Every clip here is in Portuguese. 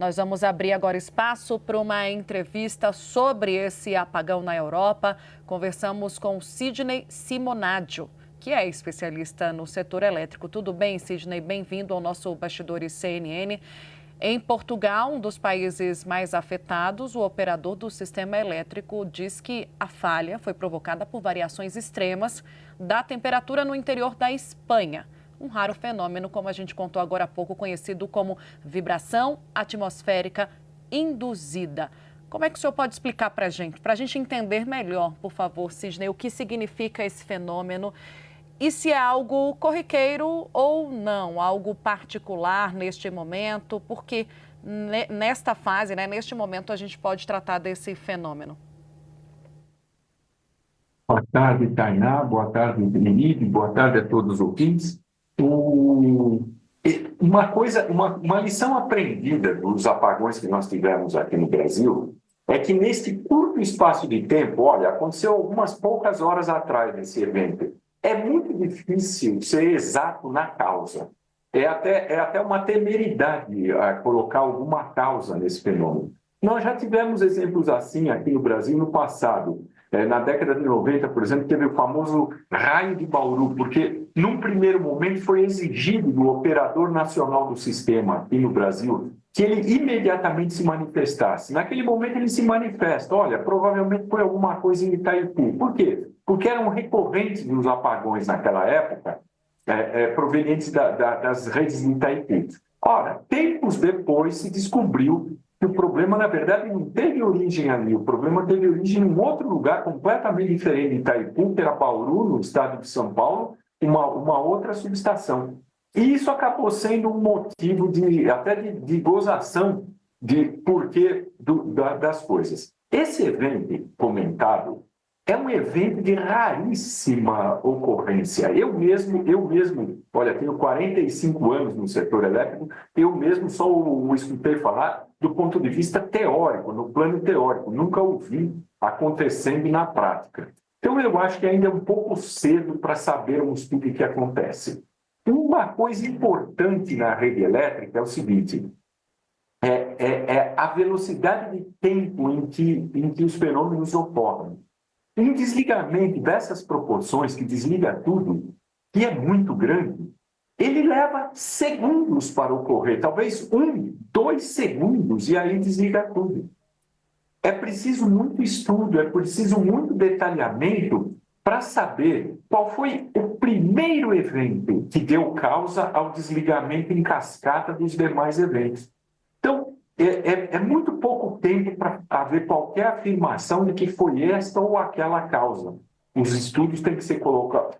Nós vamos abrir agora espaço para uma entrevista sobre esse apagão na Europa. Conversamos com Sidney Simonadio, que é especialista no setor elétrico. Tudo bem, Sidney? Bem-vindo ao nosso Bastidores CNN. Em Portugal, um dos países mais afetados, o operador do sistema elétrico diz que a falha foi provocada por variações extremas da temperatura no interior da Espanha. Um raro fenômeno, como a gente contou agora há pouco, conhecido como vibração atmosférica induzida. Como é que o senhor pode explicar para a gente entender melhor, por favor, Sidney, o que significa esse fenômeno e se é algo corriqueiro ou não, algo particular neste momento, porque nesta fase, neste momento, a gente pode tratar desse fenômeno. Boa tarde, Tainá. Boa tarde, Denise. Boa tarde a todos os ouvintes. Uma lição aprendida dos apagões que nós tivemos aqui no Brasil é que neste curto espaço de tempo, olha, aconteceu algumas poucas horas atrás desse evento, é muito difícil ser exato na causa. É até uma temeridade colocar alguma causa nesse fenômeno. Nós já tivemos exemplos assim aqui no Brasil no passado. Na década de 90, por exemplo, teve o famoso raio de Bauru, porque num primeiro momento foi exigido do operador nacional do sistema aqui no Brasil que ele imediatamente se manifestasse. Naquele momento ele se manifesta, olha, provavelmente foi alguma coisa em Itaipu. Por quê? Porque eram recorrentes os apagões naquela época, provenientes das redes de Itaipu. Ora, tempos depois se descobriu que o problema, na verdade, não teve origem ali. O problema teve origem em um outro lugar completamente diferente de Itaipu, que era Bauru, no estado de São Paulo, uma outra subestação. E isso acabou sendo um motivo até de gozação de porquê das coisas. Esse evento comentado é um evento de raríssima ocorrência. Eu mesmo, olha, tenho 45 anos no setor elétrico, eu mesmo só o escutei falar do ponto de vista teórico, no plano teórico, nunca ouvi acontecendo na prática. Então, eu acho que ainda é um pouco cedo para sabermos tudo o que acontece. Uma coisa importante na rede elétrica é o seguinte, é a velocidade de tempo em que os fenômenos ocorrem. Um desligamento dessas proporções, que desliga tudo, que é muito grande, ele leva segundos para ocorrer, talvez 1, 2 segundos, e aí desliga tudo. É preciso muito estudo, é preciso muito detalhamento para saber qual foi o primeiro evento que deu causa ao desligamento em cascata dos demais eventos. Então, é muito pouco tempo para haver qualquer afirmação de que foi esta ou aquela causa. Os estudos têm que ser colocados,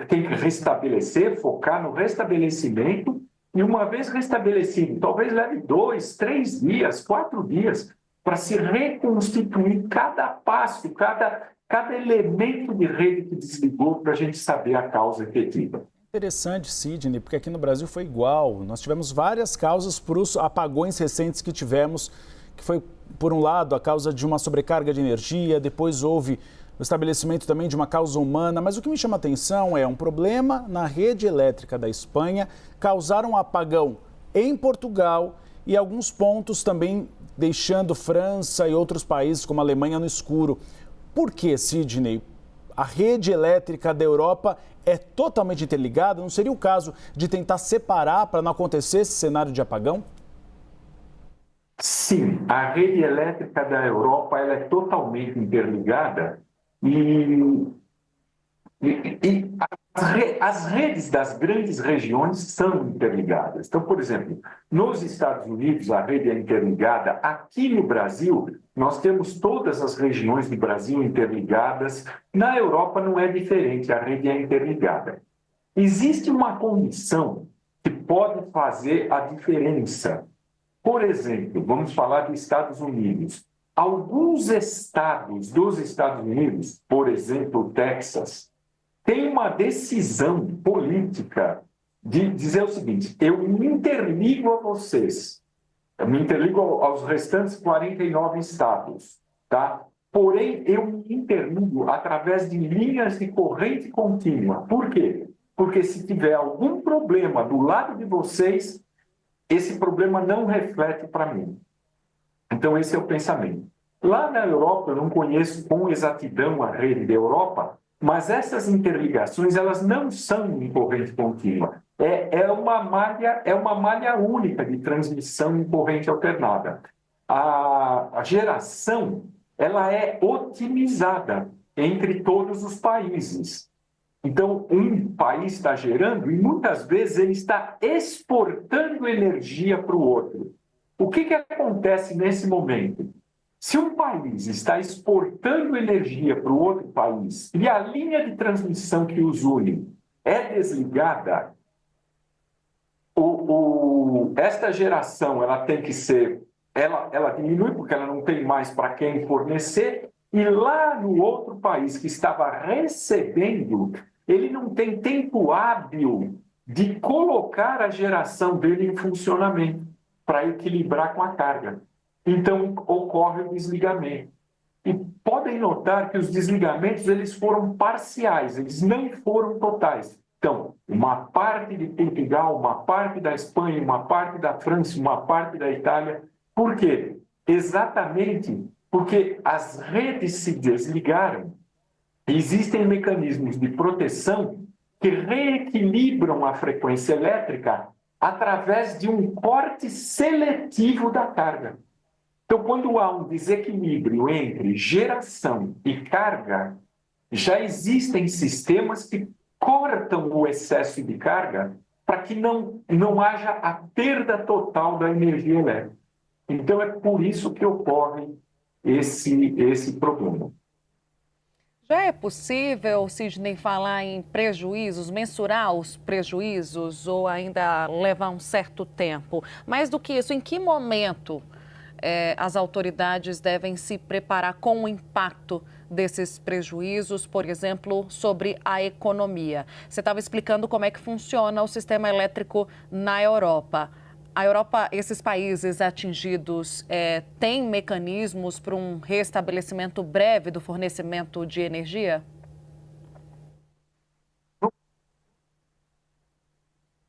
têm que restabelecer, focar no restabelecimento, e uma vez restabelecido, talvez leve 2, 3 dias, 4 dias, para se reconstituir cada passo, cada elemento de rede que desligou, para a gente saber a causa efetiva. Interessante, Sidney, porque aqui no Brasil foi igual. Nós tivemos várias causas para os apagões recentes que tivemos, que foi, por um lado, a causa de uma sobrecarga de energia, depois houve o estabelecimento também de uma causa humana, mas o que me chama a atenção é um problema na rede elétrica da Espanha, causaram um apagão em Portugal e alguns pontos também deixando França e outros países como a Alemanha no escuro. Por que, Sidney? A rede elétrica da Europa é totalmente interligada? Não seria o caso de tentar separar para não acontecer esse cenário de apagão? Sim, a rede elétrica da Europa ela é totalmente interligada e as redes das grandes regiões são interligadas. Então, por exemplo, nos Estados Unidos a rede é interligada. Aqui no Brasil, nós temos todas as regiões do Brasil interligadas. Na Europa não é diferente, a rede é interligada. Existe uma condição que pode fazer a diferença. Por exemplo, vamos falar dos Estados Unidos. Alguns estados dos Estados Unidos, por exemplo, o Texas, tem uma decisão política de dizer o seguinte: eu me interligo a vocês, eu me interligo aos restantes 49 estados, tá? Porém, eu me interligo através de linhas de corrente contínua. Por quê? Porque se tiver algum problema do lado de vocês, esse problema não reflete para mim. Então, esse é o pensamento. Lá na Europa, eu não conheço com exatidão a rede da Europa, mas essas interligações, elas não são em corrente contínua. É uma malha única de transmissão em corrente alternada. A geração, ela é otimizada entre todos os países. Então, um país está gerando e muitas vezes ele está exportando energia para o outro. O que acontece nesse momento? Se um país está exportando energia para o outro país e a linha de transmissão que os une é desligada, esta geração ela tem que ser, ela diminui porque ela não tem mais para quem fornecer, e lá no outro país que estava recebendo, ele não tem tempo hábil de colocar a geração dele em funcionamento para equilibrar com a carga. Então, ocorre o desligamento. E podem notar que os desligamentos eles foram parciais, eles não foram totais. Então, uma parte de Portugal, uma parte da Espanha, uma parte da França, uma parte da Itália. Por quê? Exatamente porque as redes se desligaram. Existem mecanismos de proteção que reequilibram a frequência elétrica através de um corte seletivo da carga. Então, quando há um desequilíbrio entre geração e carga, já existem sistemas que cortam o excesso de carga para que não haja a perda total da energia elétrica. Então, é por isso que ocorre esse problema. Já é possível, Sidney, falar em prejuízos, mensurar os prejuízos ou ainda levar um certo tempo? Mais do que isso, em que momento as autoridades devem se preparar com o impacto desses prejuízos, por exemplo, sobre a economia? Você estava explicando como é que funciona o sistema elétrico na Europa. A Europa, esses países atingidos, têm mecanismos para um restabelecimento breve do fornecimento de energia?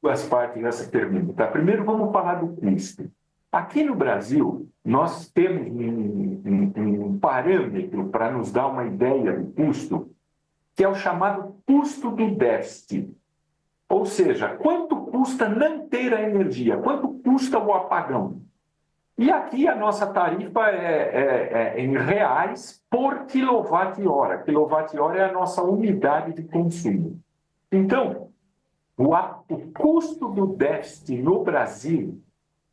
Duas partes dessa pergunta. Primeiro, vamos falar do custo. Aqui no Brasil, nós temos um parâmetro para nos dar uma ideia do custo, que é o chamado custo do déficit. Ou seja, quanto custa não ter a energia? Quanto custa o apagão? E aqui a nossa tarifa é em reais por quilowatt-hora. Quilowatt-hora é a nossa unidade de consumo. Então, o custo do déficit no Brasil,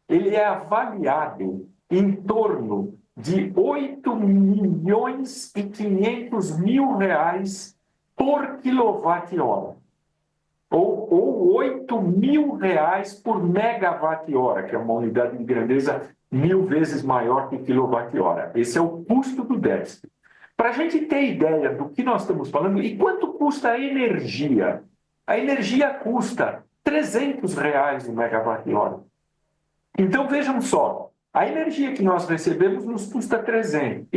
ele é avaliado em torno de R$ 8.500.000 por quilowatt-hora. Ou R$ 8.000 por megawatt-hora, que é uma unidade de grandeza 1.000 vezes maior que quilowatt-hora. Esse é o custo do déficit. Para a gente ter ideia do que nós estamos falando, e quanto custa a energia? A energia custa R$ 300 o megawatt-hora. Então, vejam só, a energia que nós recebemos nos custa 300.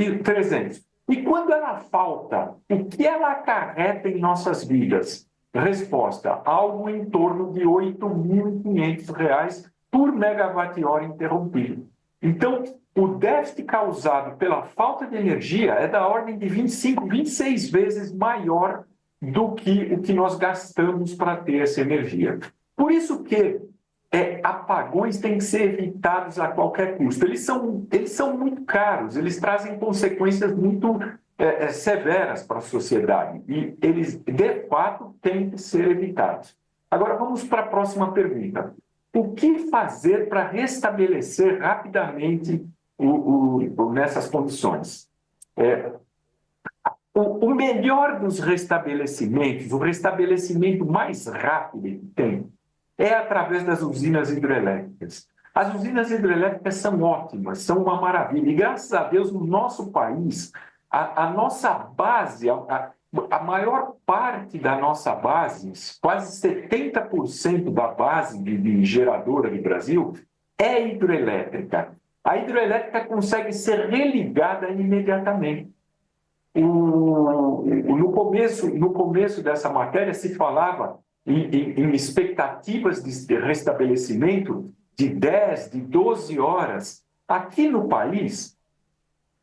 E quando ela falta, o que ela acarreta em nossas vidas? Resposta, algo em torno de R$ 8.500 por megawatt-hora interrompido. Então, o déficit causado pela falta de energia é da ordem de 25, 26 vezes maior do que o que nós gastamos para ter essa energia. Por isso que apagões têm que ser evitados a qualquer custo. Eles são muito caros, eles trazem consequências muito severas para a sociedade e eles, de fato, têm que ser evitados. Agora, vamos para a próxima pergunta. O que fazer para restabelecer rapidamente nessas condições? O melhor dos restabelecimentos, o restabelecimento mais rápido que tem, é através das usinas hidrelétricas. As usinas hidrelétricas são ótimas, são uma maravilha. E, graças a Deus, no nosso país, a nossa base, a maior parte da nossa base, quase 70% da base de geradora do Brasil, é hidrelétrica. A hidrelétrica consegue ser religada imediatamente. No começo dessa matéria se falava em expectativas de restabelecimento de 10, de 12 horas. Aqui no país,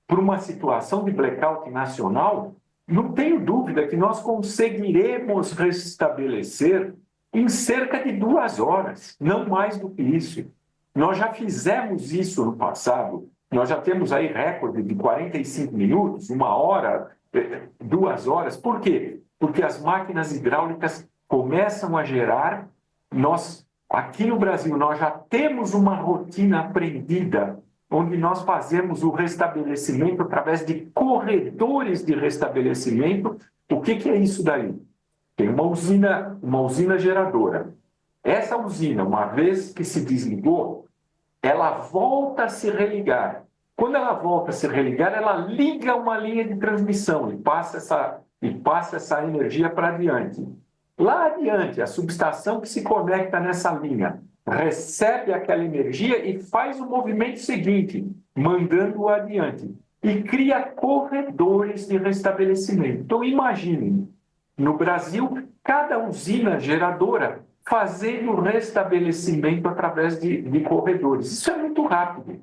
por uma situação de blackout nacional, não tenho dúvida que nós conseguiremos restabelecer em cerca de 2 horas, não mais do que isso. Nós já fizemos isso no passado, nós já temos aí recorde de 45 minutos, 1 hora, 2 horas. Por quê? Porque as máquinas hidráulicas começam a gerar. Nós, aqui no Brasil, nós já temos uma rotina aprendida, onde nós fazemos o restabelecimento através de corredores de restabelecimento. O que é isso daí? Tem uma usina geradora. Essa usina, uma vez que se desligou, ela volta a se religar. Quando ela volta a se religar, ela liga uma linha de transmissão e passa essa energia para adiante. Lá adiante, a subestação que se conecta nessa linha recebe aquela energia e faz o movimento seguinte, mandando-o adiante. E cria corredores de restabelecimento. Então, imaginem, no Brasil, cada usina geradora fazendo o restabelecimento através de corredores. Isso é muito rápido.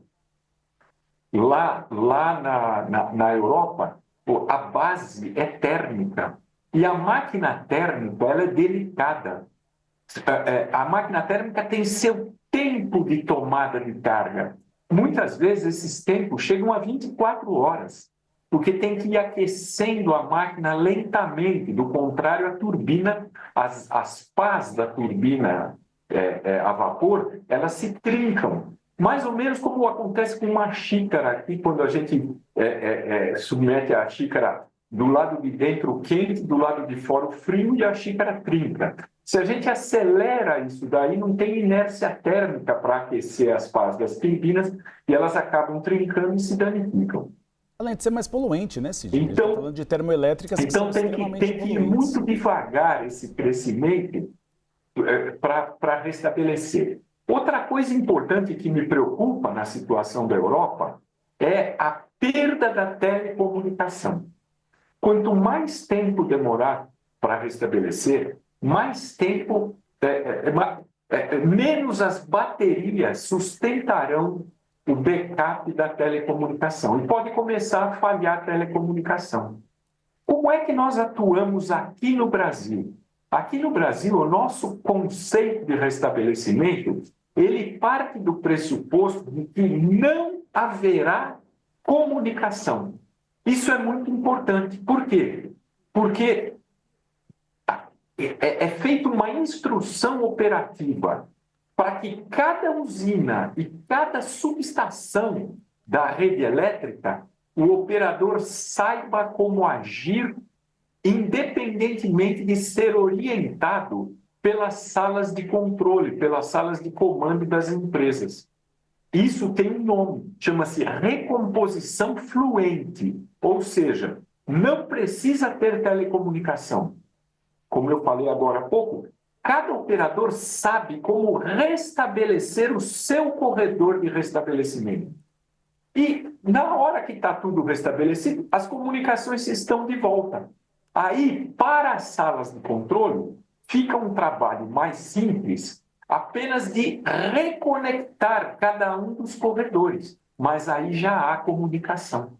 Lá na Europa, a base é térmica. E a máquina térmica, ela é delicada. A máquina térmica tem seu tempo de tomada de carga. Muitas vezes esses tempos chegam a 24 horas, porque tem que ir aquecendo a máquina lentamente. Do contrário, a turbina, as pás da turbina a vapor, elas se trincam. Mais ou menos como acontece com uma xícara aqui, quando a gente submete a xícara do lado de dentro quente, do lado de fora o frio, e a xícara trinca. Se a gente acelera isso daí, não tem inércia térmica para aquecer as pás das turbinas e elas acabam trincando e se danificam. Além de ser mais poluente, né, Cid? Então, a gente tá falando de termoelétricas que são extremamente tem que ir muito devagar esse crescimento para restabelecer. Outra coisa importante que me preocupa na situação da Europa é a perda da telecomunicação. Quanto mais tempo demorar para restabelecer, mais tempo, menos as baterias sustentarão o backup da telecomunicação. E pode começar a falhar a telecomunicação. Como é que nós atuamos aqui no Brasil? Aqui no Brasil, o nosso conceito de restabelecimento, ele parte do pressuposto de que não haverá comunicação. Isso é muito importante. Por quê? Porque é feita uma instrução operativa para que cada usina e cada subestação da rede elétrica, o operador saiba como agir, independentemente de ser orientado pelas salas de controle, pelas salas de comando das empresas. Isso tem um nome, chama-se recomposição fluente, ou seja, não precisa ter telecomunicação. Como eu falei agora há pouco, cada operador sabe como restabelecer o seu corredor de restabelecimento. E na hora que está tudo restabelecido, as comunicações estão de volta. Aí, para as salas de controle, fica um trabalho mais simples, apenas de reconectar cada um dos corredores. Mas aí já há comunicação.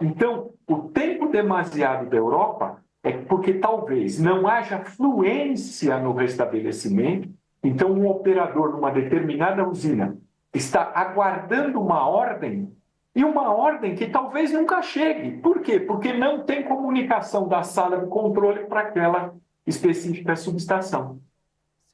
Então, o tempo demasiado da Europa é porque talvez não haja fluência no restabelecimento. Então, um operador numa determinada usina está aguardando uma ordem, e uma ordem que talvez nunca chegue. Por quê? Porque não tem comunicação da sala de controle para aquela específica subestação.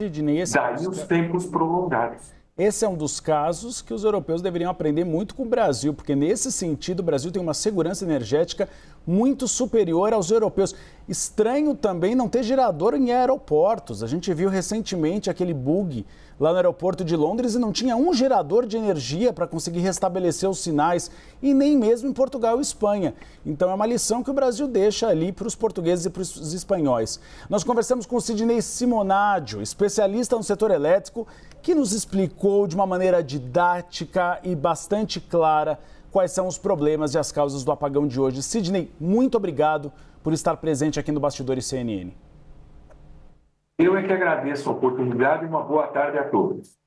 Sidney, daí os tempos prolongados. Esse é um dos casos que os europeus deveriam aprender muito com o Brasil, porque nesse sentido o Brasil tem uma segurança energética muito superior aos europeus. Estranho também não ter gerador em aeroportos. A gente viu recentemente aquele bug lá no aeroporto de Londres e não tinha um gerador de energia para conseguir restabelecer os sinais, e nem mesmo em Portugal e Espanha. Então é uma lição que o Brasil deixa ali para os portugueses e para os espanhóis. Nós conversamos com o Sidney Simonadio, especialista no setor elétrico, que nos explicou de uma maneira didática e bastante clara quais são os problemas e as causas do apagão de hoje. Sidney, muito obrigado por estar presente aqui no Bastidores CNN. Eu é que agradeço a oportunidade e uma boa tarde a todos.